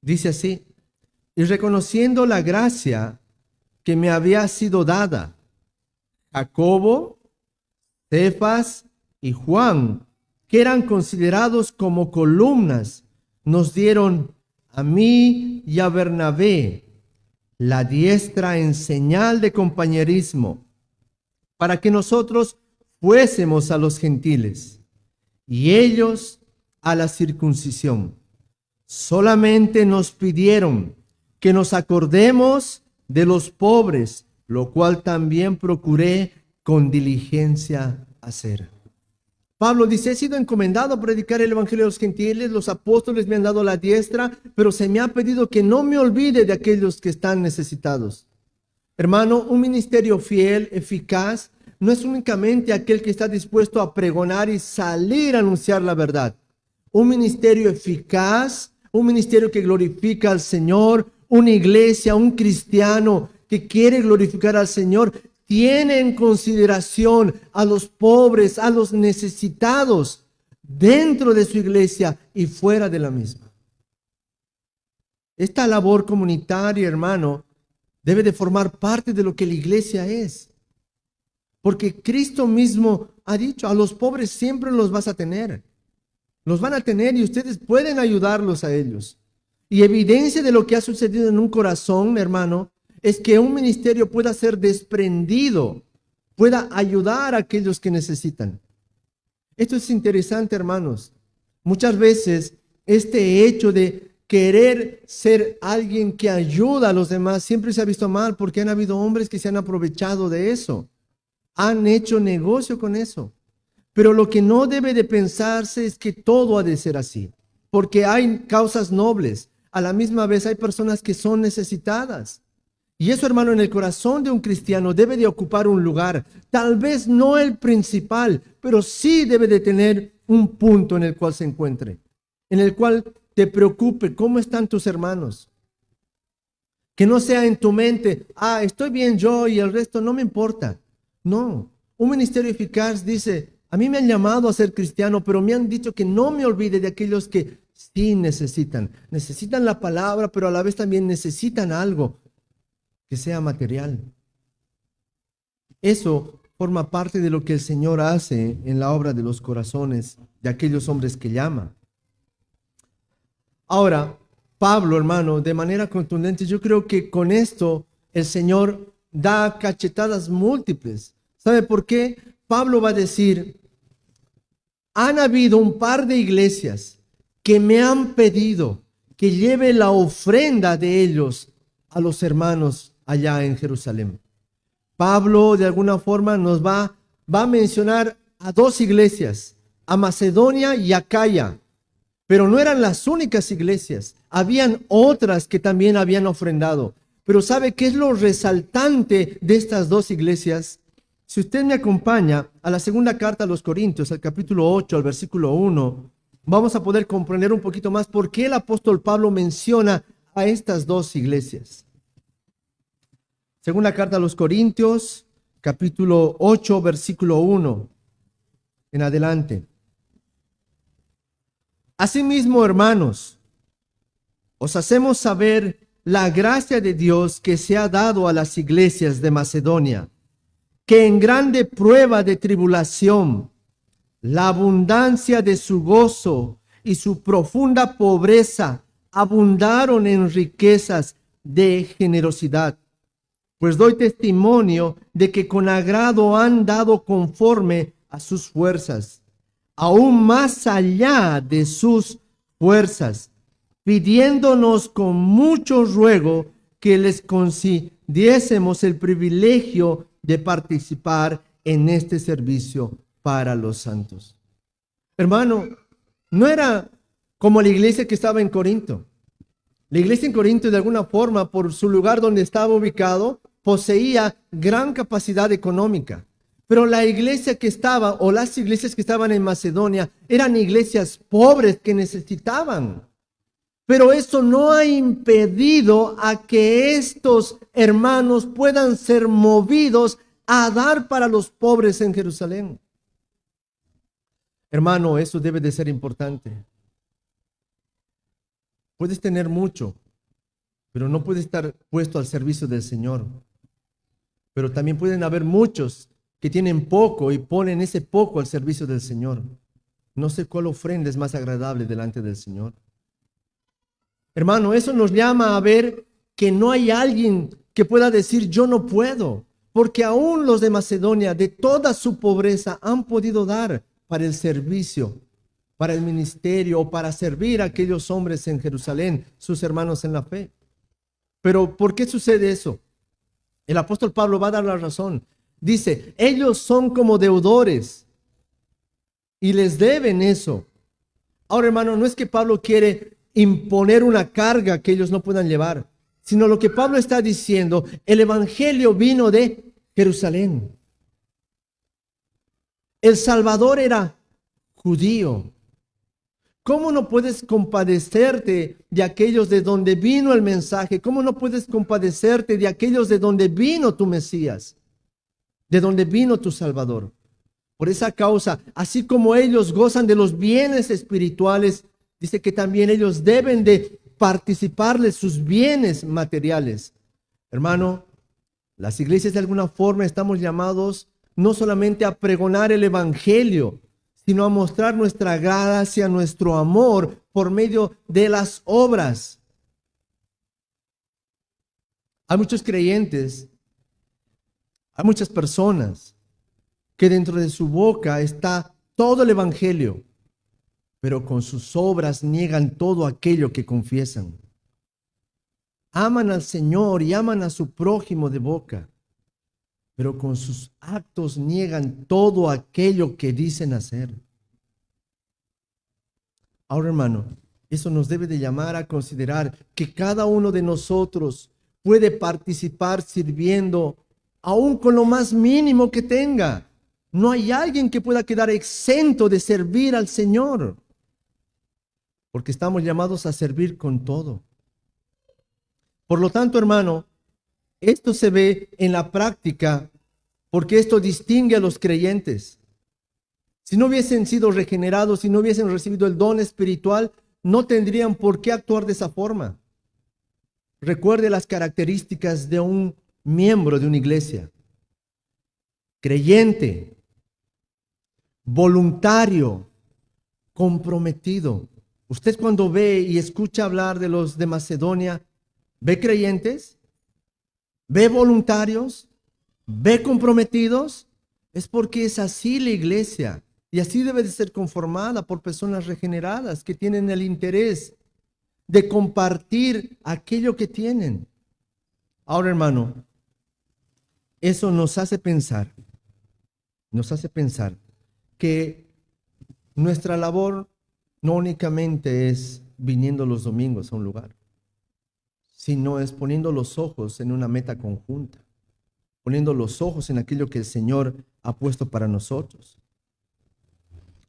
Dice así: y reconociendo la gracia que me había sido dada, Jacobo, Cefas y Juan, que eran considerados como columnas, nos dieron a mí y a Bernabé la diestra en señal de compañerismo, para que nosotros fuésemos a los gentiles y ellos a la circuncisión. Solamente nos pidieron que nos acordemos de los pobres, lo cual también procuré con diligencia hacer. Pablo dice: he sido encomendado a predicar el evangelio de los gentiles, los apóstoles me han dado la diestra, pero se me ha pedido que no me olvide de aquellos que están necesitados. Hermano, un ministerio fiel, eficaz, no es únicamente aquel que está dispuesto a pregonar y salir a anunciar la verdad. Un ministerio eficaz, un ministerio que glorifica al Señor, una iglesia, un cristiano que quiere glorificar al Señor, tiene en consideración a los pobres, a los necesitados, dentro de su iglesia y fuera de la misma. Esta labor comunitaria, hermano, debe de formar parte de lo que la iglesia es. Porque Cristo mismo ha dicho: a los pobres siempre los vas a tener. Los van a tener y ustedes pueden ayudarlos a ellos. Y evidencia de lo que ha sucedido en un corazón, hermano, es que un ministerio pueda ser desprendido, pueda ayudar a aquellos que necesitan. Esto es interesante, hermanos. Muchas veces este hecho de querer ser alguien que ayuda a los demás siempre se ha visto mal, porque han habido hombres que se han aprovechado de eso, han hecho negocio con eso. Pero lo que no debe de pensarse es que todo ha de ser así, porque hay causas nobles. A la misma vez hay personas que son necesitadas. Y eso, hermano, en el corazón de un cristiano debe de ocupar un lugar, tal vez no el principal, pero sí debe de tener un punto en el cual se encuentre, en el cual te preocupe cómo están tus hermanos. Que no sea en tu mente: estoy bien yo y el resto no me importa. No, un ministerio eficaz dice: a mí me han llamado a ser cristiano, pero me han dicho que no me olvide de aquellos que sí necesitan la palabra, pero a la vez también necesitan algo que sea material. Eso forma parte de lo que el Señor hace en la obra de los corazones de aquellos hombres que llama. Ahora, Pablo, hermano, de manera contundente, yo creo que con esto el Señor da cachetadas múltiples. ¿Sabe por qué? Pablo va a decir: han habido un par de iglesias que me han pedido que lleve la ofrenda de ellos a los hermanos allá en Jerusalén. Pablo de alguna forma nos va a mencionar a dos iglesias, a Macedonia y a Acaya, pero no eran las únicas iglesias, habían otras que también habían ofrendado. Pero ¿sabe qué es lo resaltante de estas dos iglesias? Si usted me acompaña a la segunda carta a los Corintios, al capítulo 8, al versículo 1, vamos a poder comprender un poquito más por qué el apóstol Pablo menciona a estas dos iglesias. Segunda carta a los Corintios, capítulo 8, versículo 1 en adelante. Asimismo, hermanos, os hacemos saber la gracia de Dios que se ha dado a las iglesias de Macedonia, que en grande prueba de tribulación, la abundancia de su gozo y su profunda pobreza abundaron en riquezas de generosidad. Pues doy testimonio de que con agrado han dado conforme a sus fuerzas, aún más allá de sus fuerzas, pidiéndonos con mucho ruego que les concediésemos el privilegio de participar en este servicio para los santos. Hermano, no era como la iglesia que estaba en Corinto. La iglesia en Corinto, de alguna forma, por su lugar donde estaba ubicado, poseía gran capacidad económica. Pero la iglesia que estaba, o las iglesias que estaban en Macedonia, eran iglesias pobres que necesitaban. Pero eso no ha impedido a que estos hermanos puedan ser movidos a dar para los pobres en Jerusalén. Hermano, eso debe de ser importante. Puedes tener mucho, pero no puedes estar puesto al servicio del Señor. Pero también pueden haber muchos que tienen poco y ponen ese poco al servicio del Señor. No sé cuál ofrenda es más agradable delante del Señor. Hermano, eso nos llama a ver que no hay alguien que pueda decir yo no puedo, porque aún los de Macedonia, de toda su pobreza, han podido dar para el servicio, para el ministerio o para servir a aquellos hombres en Jerusalén, sus hermanos en la fe. Pero ¿por qué sucede eso? El apóstol Pablo va a dar la razón. Dice, ellos son como deudores y les deben eso. Ahora, hermano, no es que Pablo quiere imponer una carga que ellos no puedan llevar, sino lo que Pablo está diciendo, el evangelio vino de Jerusalén. El Salvador era judío. ¿Cómo no puedes compadecerte de aquellos de donde vino el mensaje? ¿Cómo no puedes compadecerte de aquellos de donde vino tu Mesías? De donde vino tu Salvador. Por esa causa, así como ellos gozan de los bienes espirituales, dice que también ellos deben de participarles sus bienes materiales. Hermano, las iglesias de alguna forma estamos llamados no solamente a pregonar el evangelio, sino a mostrar nuestra gracia, nuestro amor por medio de las obras. Hay muchos creyentes, hay muchas personas que dentro de su boca está todo el evangelio, pero con sus obras niegan todo aquello que confiesan. Aman al Señor y aman a su prójimo de boca, pero con sus actos niegan todo aquello que dicen hacer. Ahora, hermano, eso nos debe de llamar a considerar que cada uno de nosotros puede participar sirviendo, aún con lo más mínimo que tenga. No hay alguien que pueda quedar exento de servir al Señor, porque estamos llamados a servir con todo. Por lo tanto, hermano, esto se ve en la práctica, porque esto distingue a los creyentes. Si no hubiesen sido regenerados, si no hubiesen recibido el don espiritual, no tendrían por qué actuar de esa forma. Recuerde las características de un miembro de una iglesia: creyente, voluntario, comprometido. Usted cuando ve y escucha hablar de los de Macedonia, ¿ve creyentes? ¿Ve voluntarios? ¿Ve comprometidos? Es porque es así la iglesia, y así debe de ser conformada por personas regeneradas que tienen el interés de compartir aquello que tienen. Ahora, hermano, eso nos hace pensar que nuestra labor no únicamente es viniendo los domingos a un lugar, sino es poniendo los ojos en una meta conjunta, poniendo los ojos en aquello que el Señor ha puesto para nosotros.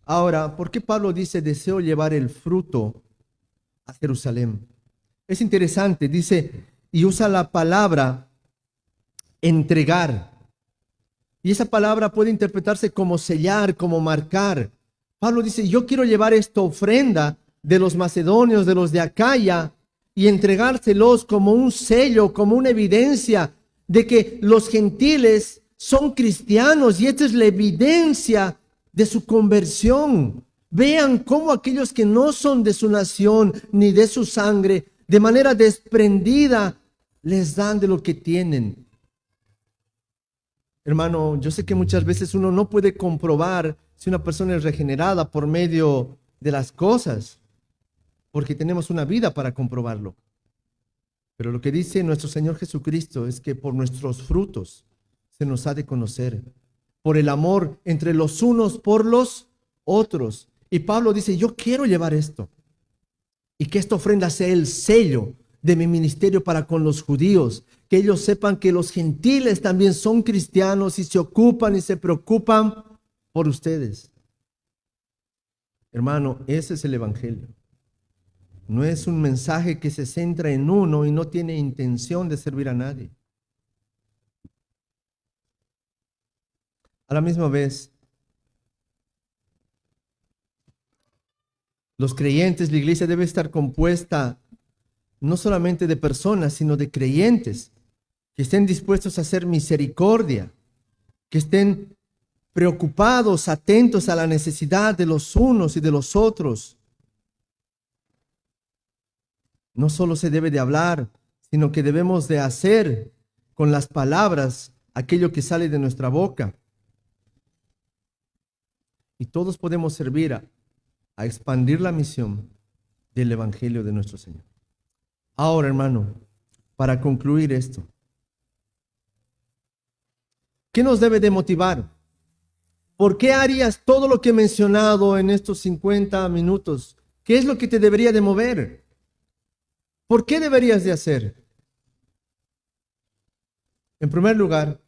Ahora, ¿por qué Pablo dice deseo llevar el fruto a Jerusalén? Es interesante, dice, y usa la palabra entregar. Y esa palabra puede interpretarse como sellar, como marcar. Pablo dice, yo quiero llevar esta ofrenda de los macedonios, de los de Acaya, y entregárselos como un sello, como una evidencia de que los gentiles son cristianos y esta es la evidencia de su conversión. Vean cómo aquellos que no son de su nación ni de su sangre, de manera desprendida, les dan de lo que tienen. Hermano, yo sé que muchas veces uno no puede comprobar si una persona es regenerada por medio de las cosas, porque tenemos una vida para comprobarlo. Pero lo que dice nuestro Señor Jesucristo es que por nuestros frutos se nos ha de conocer, por el amor entre los unos por los otros. Y Pablo dice, yo quiero llevar esto, y que esta ofrenda sea el sello de mi ministerio para con los judíos, que ellos sepan que los gentiles también son cristianos y se ocupan y se preocupan por ustedes. Hermano, ese es el evangelio. No es un mensaje que se centra en uno y no tiene intención de servir a nadie. A la misma vez, los creyentes, la iglesia debe estar compuesta no solamente de personas, sino de creyentes que estén dispuestos a hacer misericordia, que estén preocupados, atentos a la necesidad de los unos y de los otros. No solo se debe de hablar, sino que debemos de hacer con las palabras aquello que sale de nuestra boca. Y todos podemos servir a expandir la misión del evangelio de nuestro Señor. Ahora, hermano, para concluir esto, ¿qué nos debe de motivar? ¿Por qué harías todo lo que he mencionado en estos 50 minutos? ¿Qué es lo que te debería de mover? ¿Por qué deberías de hacer? En primer lugar,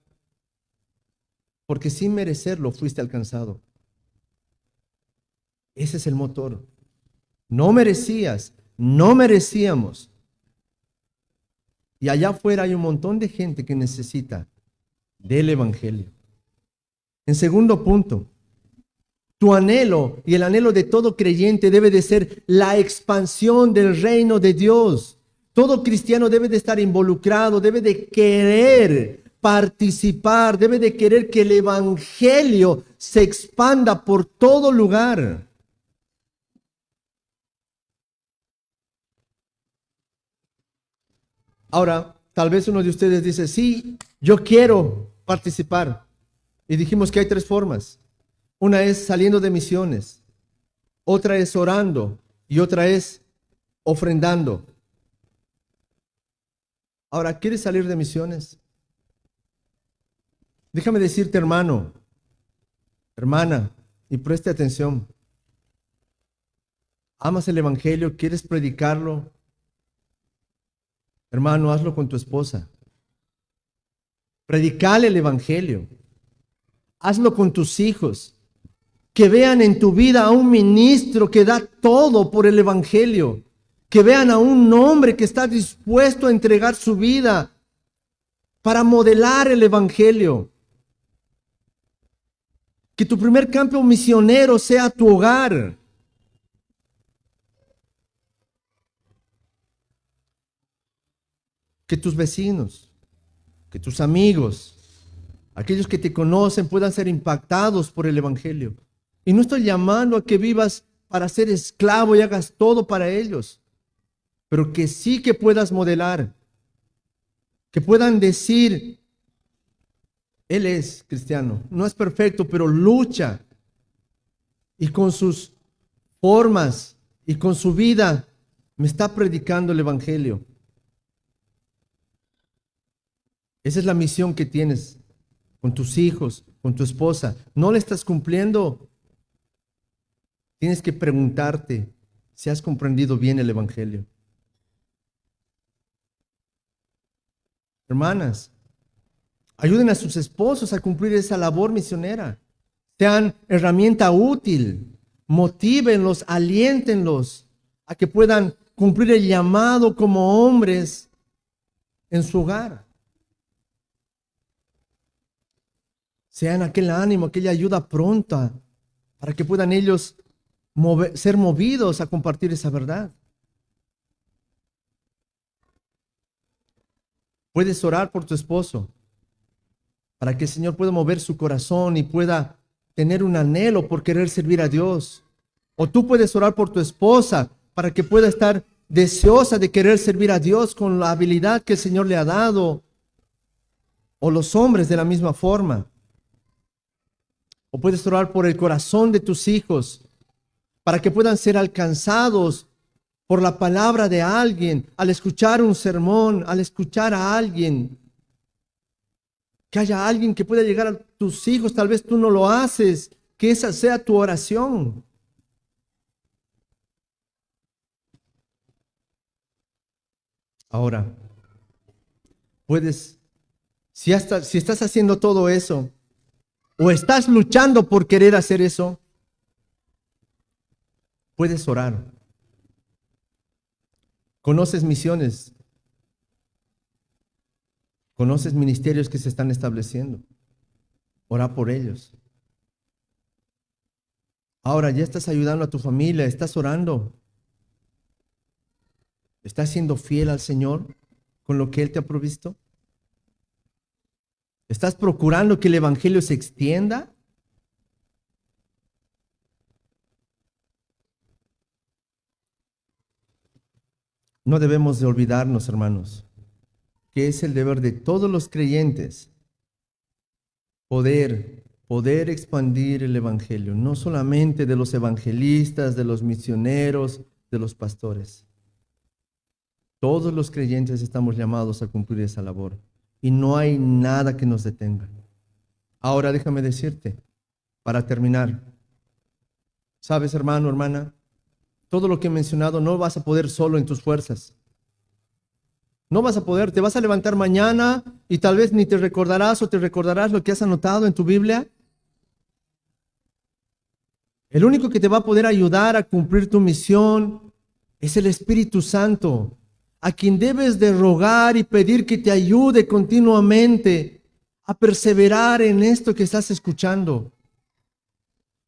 porque sin merecerlo fuiste alcanzado. Ese es el motor. No merecías, no merecíamos. Y allá afuera hay un montón de gente que necesita del evangelio. En segundo punto, tu anhelo y el anhelo de todo creyente debe de ser la expansión del reino de Dios. Todo cristiano debe de estar involucrado, debe de querer participar, debe de querer que el evangelio se expanda por todo lugar. Ahora, tal vez uno de ustedes dice, sí, yo quiero participar. Y dijimos que hay tres formas. Una es saliendo de misiones, otra es orando y otra es ofrendando. Ahora, ¿quieres salir de misiones? Déjame decirte, hermano, hermana, y preste atención. ¿Amas el evangelio? ¿Quieres predicarlo? Hermano, hazlo con tu esposa. Predicale el evangelio. Hazlo con tus hijos. Que vean en tu vida a un ministro que da todo por el evangelio. Que vean a un hombre que está dispuesto a entregar su vida para modelar el evangelio. Que tu primer campo misionero sea tu hogar. Que tus vecinos, que tus amigos, aquellos que te conocen puedan ser impactados por el evangelio. Y no estoy llamando a que vivas para ser esclavo y hagas todo para ellos, pero que sí que puedas modelar, que puedan decir, él es cristiano, no es perfecto, pero lucha y con sus formas y con su vida me está predicando el evangelio. Esa es la misión que tienes con tus hijos, con tu esposa. ¿No le estás cumpliendo? Tienes que preguntarte si has comprendido bien el evangelio. Hermanas, ayuden a sus esposos a cumplir esa labor misionera. Sean herramienta útil. Motívenlos, aliéntenlos a que puedan cumplir el llamado como hombres en su hogar. Sean aquel ánimo, aquella ayuda pronta para que puedan ellos ser movidos a compartir esa verdad. Puedes orar por tu esposo para que el Señor pueda mover su corazón y pueda tener un anhelo por querer servir a Dios. O tú puedes orar por tu esposa para que pueda estar deseosa de querer servir a Dios con la habilidad que el Señor le ha dado. O los hombres de la misma forma. O puedes orar por el corazón de tus hijos para que puedan ser alcanzados por la palabra de alguien, al escuchar un sermón, al escuchar a alguien. Que haya alguien que pueda llegar a tus hijos, tal vez tú no lo haces, que esa sea tu oración. Ahora, puedes, si estás haciendo todo eso, o estás luchando por querer hacer eso, puedes orar. Conoces misiones, conoces ministerios que se están estableciendo. Ora por ellos. Ahora ya estás ayudando a tu familia, estás orando. ¿Estás siendo fiel al Señor con lo que Él te ha provisto? ¿Estás procurando que el Evangelio se extienda? No debemos de olvidarnos, hermanos, que es el deber de todos los creyentes poder expandir el Evangelio, no solamente de los evangelistas, de los misioneros, de los pastores. Todos los creyentes estamos llamados a cumplir esa labor y no hay nada que nos detenga. Ahora déjame decirte, para terminar, sabes, hermano, hermana, todo lo que he mencionado no vas a poder solo en tus fuerzas. No vas a poder, te vas a levantar mañana y tal vez ni te recordarás o te recordarás lo que has anotado en tu Biblia. El único que te va a poder ayudar a cumplir tu misión es el Espíritu Santo, a quien debes de rogar y pedir que te ayude continuamente a perseverar en esto que estás escuchando.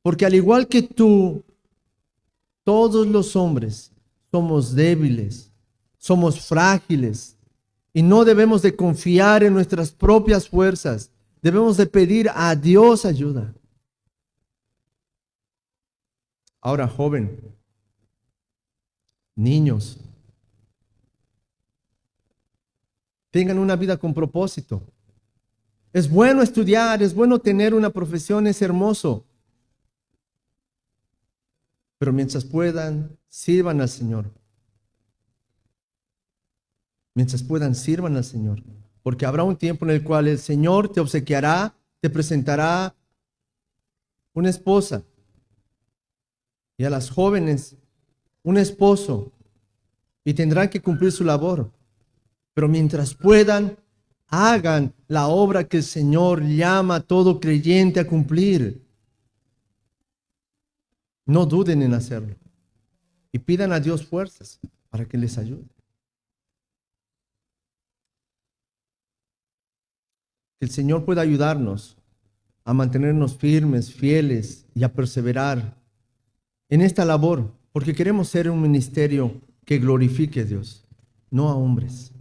Porque al igual que tú, todos los hombres somos débiles, somos frágiles y no debemos de confiar en nuestras propias fuerzas. Debemos de pedir a Dios ayuda. Ahora, joven, niños, tengan una vida con propósito. Es bueno estudiar, es bueno tener una profesión, es hermoso. Pero mientras puedan, sirvan al Señor. Mientras puedan, sirvan al Señor. Porque habrá un tiempo en el cual el Señor te obsequiará, te presentará una esposa. Y a las jóvenes, un esposo. Y tendrán que cumplir su labor. Pero mientras puedan, hagan la obra que el Señor llama a todo creyente a cumplir. No duden en hacerlo. Y pidan a Dios fuerzas para que les ayude. Que el Señor pueda ayudarnos a mantenernos firmes, fieles y a perseverar en esta labor, porque queremos ser un ministerio que glorifique a Dios, no a hombres,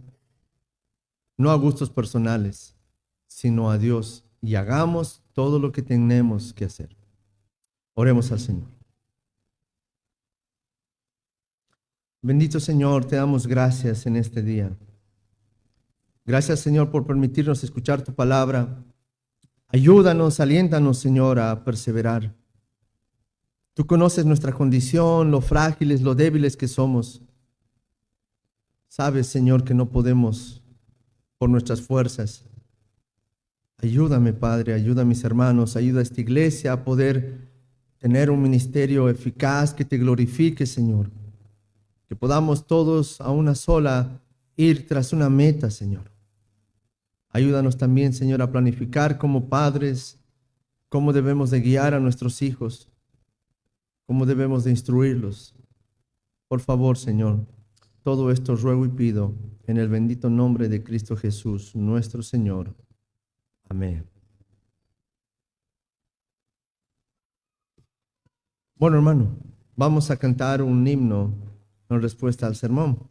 no a gustos personales, sino a Dios, y hagamos todo lo que tenemos que hacer. Oremos al Señor. Bendito Señor, te damos gracias en este día. Gracias, Señor, por permitirnos escuchar tu palabra. Ayúdanos, aliéntanos, Señor, a perseverar. Tú conoces nuestra condición, lo frágiles, lo débiles que somos. Sabes, Señor, que no podemos por nuestras fuerzas. Ayúdame, Padre, ayuda a mis hermanos, ayuda a esta iglesia a poder tener un ministerio eficaz que te glorifique, Señor. Que podamos todos a una sola ir tras una meta, Señor. Ayúdanos también, Señor, a planificar como padres cómo debemos de guiar a nuestros hijos, cómo debemos de instruirlos. Por favor, Señor, todo esto ruego y pido en el bendito nombre de Cristo Jesús, nuestro Señor. Amén. Bueno, hermano, vamos a cantar un himno en respuesta al sermón.